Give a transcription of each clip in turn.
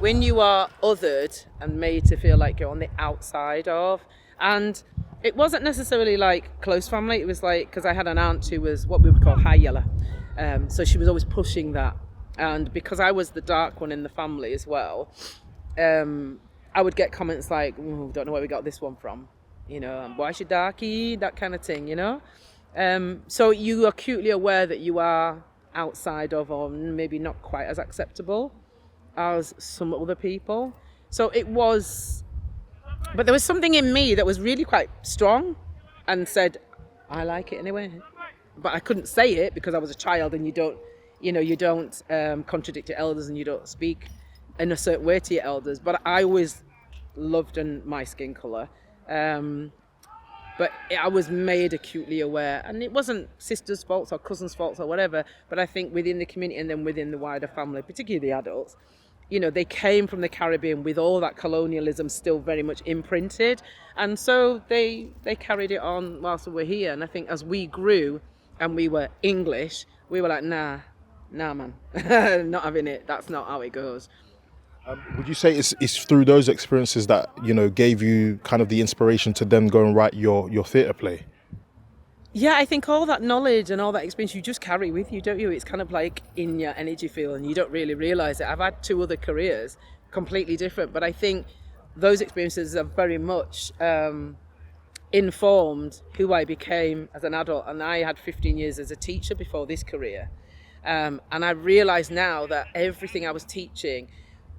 when you are othered and made to feel like you're on the outside of, and it wasn't necessarily like close family. It was like, because I had an aunt who was what we would call high yellow, so she was always pushing that, and because I was the dark one in the family as well, I would get comments like, don't know where we got this one from, why is she darky, that kind of thing, so you are acutely aware that you are outside of, or maybe not quite as acceptable as some other people. So it was, but there was something in me that was really quite strong and said, I like it anyway. But I couldn't say it because I was a child, and you don't contradict your elders, and you don't speak in a certain way to your elders. But I always loved my skin colour. But I was made acutely aware, and it wasn't sisters' faults or cousins' faults or whatever, but I think within the community and then within the wider family, particularly the adults, they came from the Caribbean with all that colonialism still very much imprinted, and so they carried it on whilst we were here. And I think as we grew and we were English, we were like, nah man, not having it, that's not how it goes. Would you say it's through those experiences that, gave you kind of the inspiration to then go and write your theatre play? Yeah, I think all that knowledge and all that experience you just carry with you, don't you? It's kind of like in your energy field, and you don't really realise it. I've had 2 other careers, completely different, but I think those experiences have very much informed who I became as an adult. And I had 15 years as a teacher before this career. And I realise now that everything I was teaching,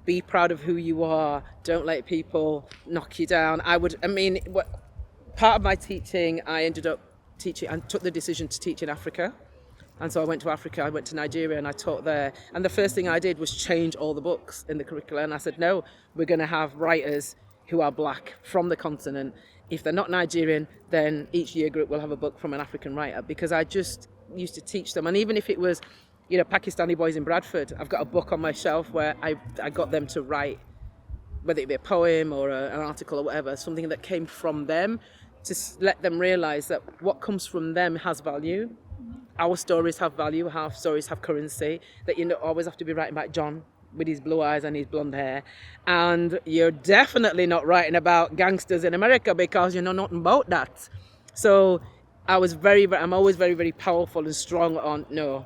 be proud of who you are, don't let people knock you down. Part of my teaching, I ended up teaching and took the decision to teach in Africa. And so I went to Africa, I went to Nigeria, and I taught there. And the first thing I did was change all the books in the curriculum. And I said, no, we're going to have writers who are black from the continent. If they're not Nigerian, then each year group will have a book from an African writer, because I just used to teach them. And even if it was Pakistani boys in Bradford, I've got a book on my shelf where I got them to write, whether it be a poem or an article or whatever, something that came from them, to let them realise that what comes from them has value. Our stories have value, our stories have currency, that you don't always have to be writing about John with his blue eyes and his blonde hair. And you're definitely not writing about gangsters in America, because you know nothing about that. So I'm always very, very powerful and strong on, no,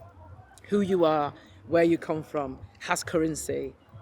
who you are, where you come from, has currency.